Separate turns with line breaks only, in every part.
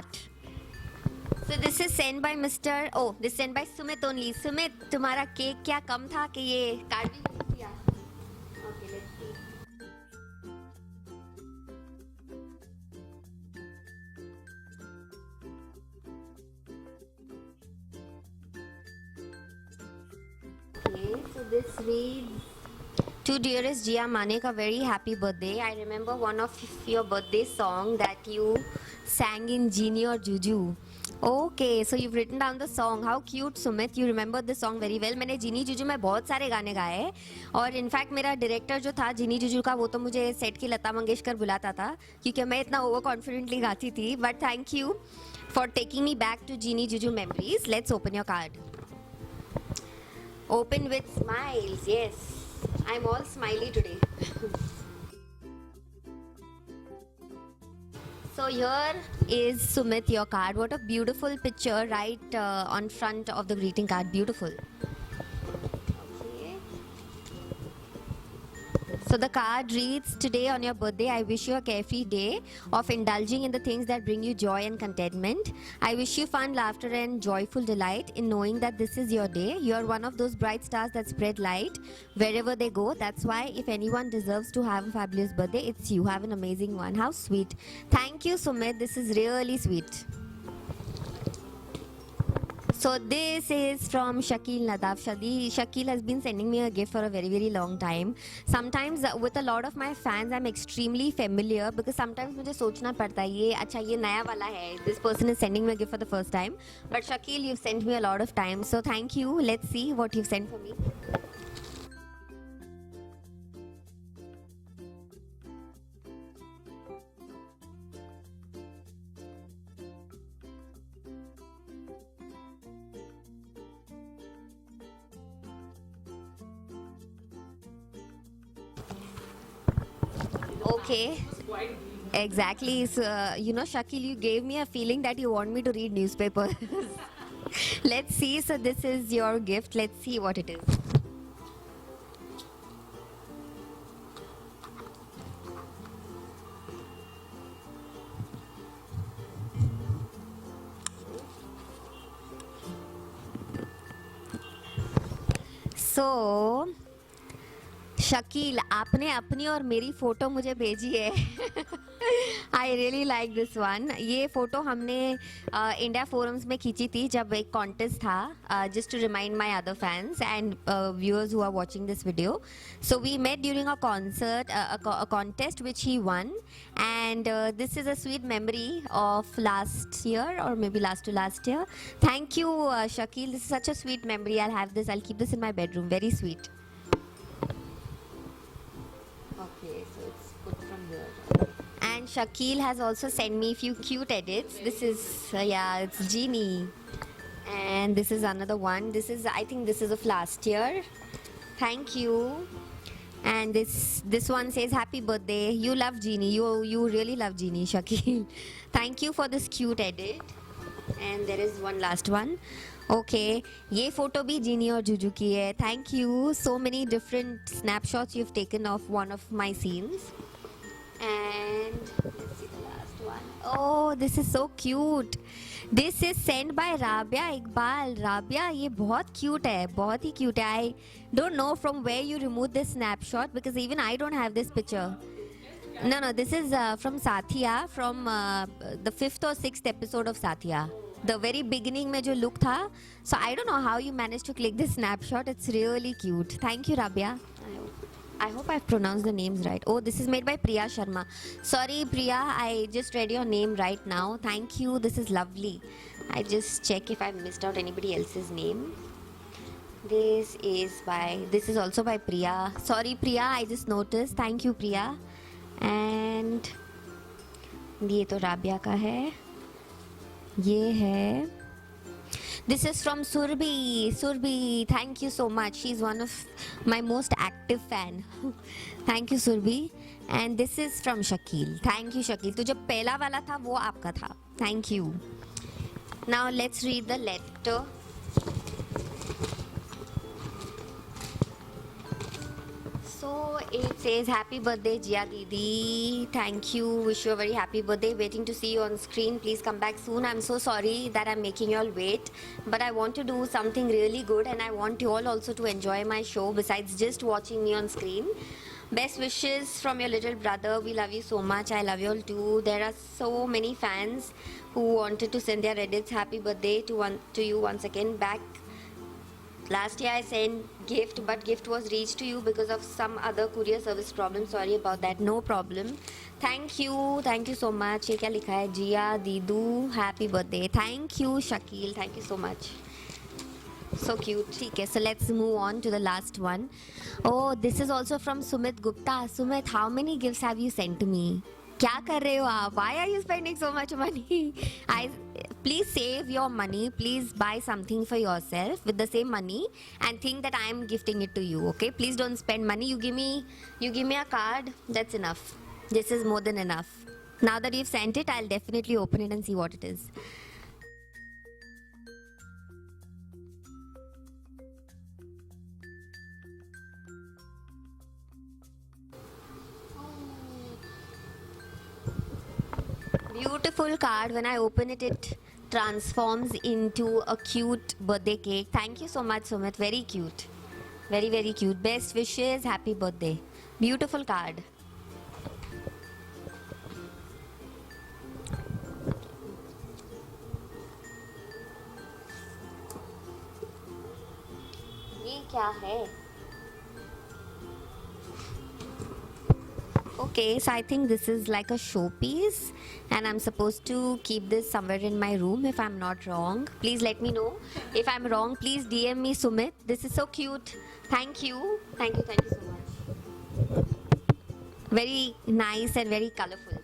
start. So this is sent by Mr. Oh, this is sent by Sumit only. Sumit, तुम्हारा cake क्या कम था कि ये card भी नहीं किया? Okay, let's see. Okay, so this reads. To dearest Jia Manek, a very happy birthday. I remember one of your birthday song that you sang in Genie or Juju. Okay, so you've written down the song. How cute, Sumit. You remember the song very well. मैंने जीनी जुजू में बहुत सारे गाने गाए हैं और in fact मेरा director जो था जीनी जुजू का वो तो मुझे सेट की लता मंगेशकर बुलाता था क्योंकि मैं इतना ओवर कॉन्फिडेंटली गाती थी. But thank you for taking me back to जीनी जुजू memories. Let's open your card. Open with smiles. Yes, I'm all smiley today. So here is Sumit, your card. What a beautiful picture right on front of the greeting card. Beautiful. Okay. So the card reads, today on your birthday, I wish you a carefree day of indulging in the things that bring you joy and contentment. I wish you fun, laughter and joyful delight in knowing that this is your day. You are one of those bright stars that spread light wherever they go. That's why if anyone deserves to have a fabulous birthday, it's you. Have an amazing one. How sweet. Thank you, Sumit. This is really sweet. So this is from Shakil Nadaf. Shakil has been sending me a gift for a very, very long time. Sometimes with a lot of my fans, I'm extremely familiar because sometimes मुझे सोचना पड़ता है ये अच्छा ये नया वाला है. This person is sending me a gift for the first time. But Shakil, you've sent me a lot of time. So thank you. Let's see what you've sent for me. Okay. Exactly. So, Shakil, you gave me a feeling that you want me to read newspapers. Let's see. So this is your gift. Let's see what it is. So Shakeel आपने अपनी और मेरी photo मुझे भेजी है. I really like this one. ये photo हमने India forums में खींची थी जब एक कॉन्टेस्ट था just to remind my other fans and viewers who are watching this video. So we met during a concert a contest which he won and this is a sweet memory of last year or maybe last to last year. Thank you, Shakil. This is such a sweet memory. I'll have this. I'll keep this in my bedroom. Very sweet. Okay, so it's put from here. And Shakil has also sent me a few cute edits. This is it's Genie, and this is another one. This is I think this is of last year. Thank you. And this one says happy birthday. You love Genie. You really love Genie, Shakil. Thank you for this cute edit. And there is one last one. Okay, ये photo भी जीनी और जुजू की है. Thank you. So many different snapshots you've taken of one of my scenes. And let's see the last one. Oh, this is so cute. This is sent by Rabia Iqbal. Rabia, ये बहुत cute है, बहुत ही cute है. I don't know from where you removed this snapshot because even I don't have this picture. No, this is from Sathiya, from the 5th or 6th episode of Sathiya. The very beginning में जो look था. So I don't know how you managed to click this snapshot. It's really cute. Thank you, Rabia. I hope I've pronounced the names right. Oh, this is made by Priya Sharma. Sorry, Priya, I just read your name right now. Thank you. This is lovely. I just check if I missed out anybody else's name. This is also by Priya. Sorry, Priya, I just noticed. Thank you, Priya. And ये तो राबिया का है. ये है. This is from Surbhi. Surbhi, thank you so much. She's one of my most active fan. Thank you, Surbhi. And this is from Shakil. Thank you, Shakil. तो जो पहला वाला था वो आपका था. Thank you. Now let's read the letter. So it says happy birthday Jia Didi. Thank you. Wish you a very happy birthday. Waiting to see you on screen. Please come back soon. I'm so sorry that I'm making you all wait. But I want to do something really good and I want you all also to enjoy my show besides just watching me on screen. Best wishes from your little brother. We love you so much. I love you all too. There are so many fans who wanted to send their edits. Happy birthday to you once again. Back last year I sent gift, but gift was reached to you because of some other courier service problem. Sorry about that. No problem. Thank you so much. ये क्या लिखा है? जिया दीदू happy birthday. Thank you Shakil. Thank you so much. So cute. ठीक है. So let's move on to the last one. Oh, this is also from Sumit Gupta. Sumit, how many gifts have you sent to me? क्या कर रहे हो आप? Why are you spending so much money? Please save your money. Please buy something for yourself with the same money and think that I am gifting it to you. Okay? Please don't spend money. You give me a card. That's enough. This is more than enough. Now that you've sent it, I'll definitely open it and see what it is. Beautiful card. When I open it, it transforms into a cute birthday cake. Thank you so much, Sumit. Very cute. Very, very cute. Best wishes. Happy birthday. Beautiful card. ये क्या है? Okay, so I think this is like a showpiece and I'm supposed to keep this somewhere in my room if I'm not wrong. Please let me know. If I'm wrong, please DM me Sumit. This is so cute. Thank you. Thank you so much. Very nice and very colorful.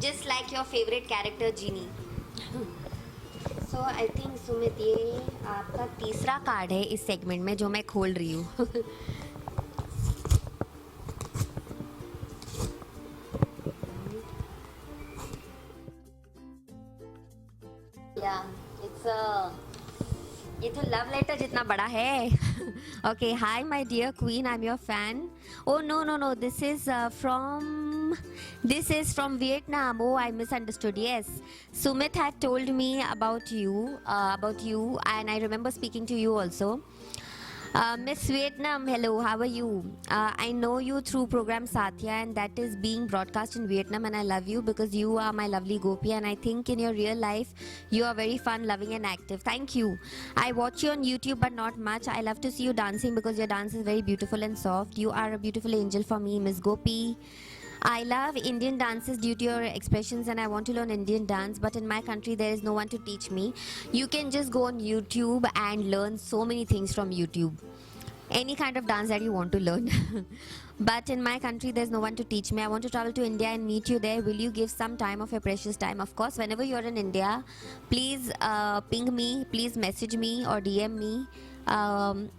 Just like your favorite character Genie. So I think Sumit ये आपका तीसरा card है इस segment में जो मैं खोल रही हूँ. Yeah, it's ये तो लव लेटर जितना बड़ा है. Okay, hi my dear queen, I'm your fan. Oh no, this is from Vietnam. Oh, I misunderstood. Yes, Sumit had told me about you, and I remember speaking to you also. Miss Vietnam, hello, how are you? I know you through program Satya and that is being broadcast in Vietnam and I love you because you are my lovely Gopi and I think in your real life you are very fun, loving and active. Thank you. I watch you on YouTube but not much. I love to see you dancing because your dance is very beautiful and soft. You are a beautiful angel for me, Miss Gopi. I love Indian dances due to your expressions and I want to learn Indian dance but in my country there is no one to teach me. You can just go on YouTube and learn so many things from YouTube. Any kind of dance that you want to learn. But in my country there's no one to teach me. I want to travel to India and meet you there. Will you give some time of your precious time? Of course, whenever you're in India, please ping me, please message me or DM me.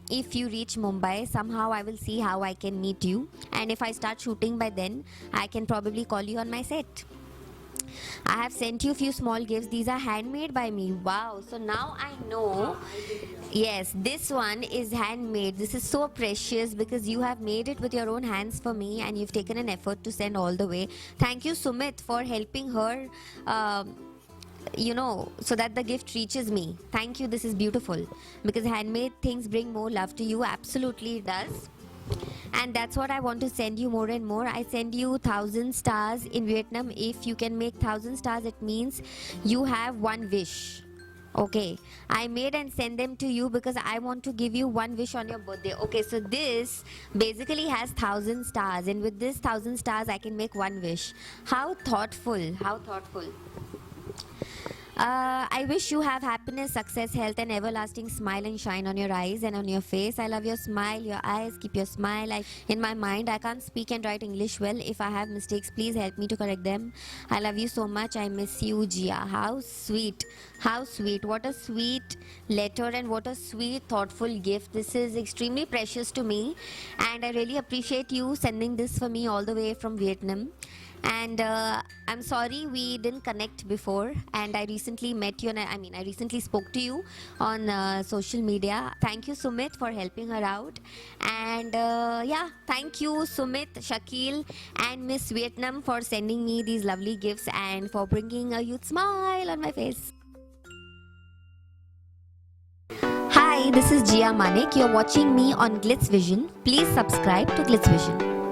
If you reach Mumbai, somehow I will see how I can meet you and if I start shooting by then I can probably call you on my set. I have sent you a few small gifts. These are handmade by me. Wow, so now I know. Yes, this one is handmade. This is so precious because you have made it with your own hands for me and you've taken an effort to send all the way. Thank you Sumit for helping her so that the gift reaches me. Thank you. This is beautiful because handmade things bring more love to you. Absolutely it does. And that's what I want to send you more and more. I send you 1,000 stars in Vietnam. If you can make 1,000 stars, it means you have one wish. Okay, I made and send them to you because I want to give you one wish on your birthday. Okay, so this basically has 1,000 stars and with this 1,000 stars I can make one wish. How thoughtful, how thoughtful. I wish you have happiness, success, health and everlasting smile and shine on your eyes and on your face. I love your smile, your eyes, keep your smile. In my mind, I can't speak and write English well. If I have mistakes, please help me to correct them. I love you so much. I miss you, Jia. How sweet. How sweet. What a sweet letter and what a sweet, thoughtful gift. This is extremely precious to me and I really appreciate you sending this for me all the way from Vietnam. And I'm sorry we didn't connect before. And I recently met you, and I recently spoke to you on social media. Thank you, Sumit, for helping her out. And yeah, thank you, Sumit, Shakil, and Miss Vietnam for sending me these lovely gifts and for bringing a huge smile on my face. Hi, this is Jia Manik. You're watching me on Glitz Vision. Please subscribe to Glitz Vision.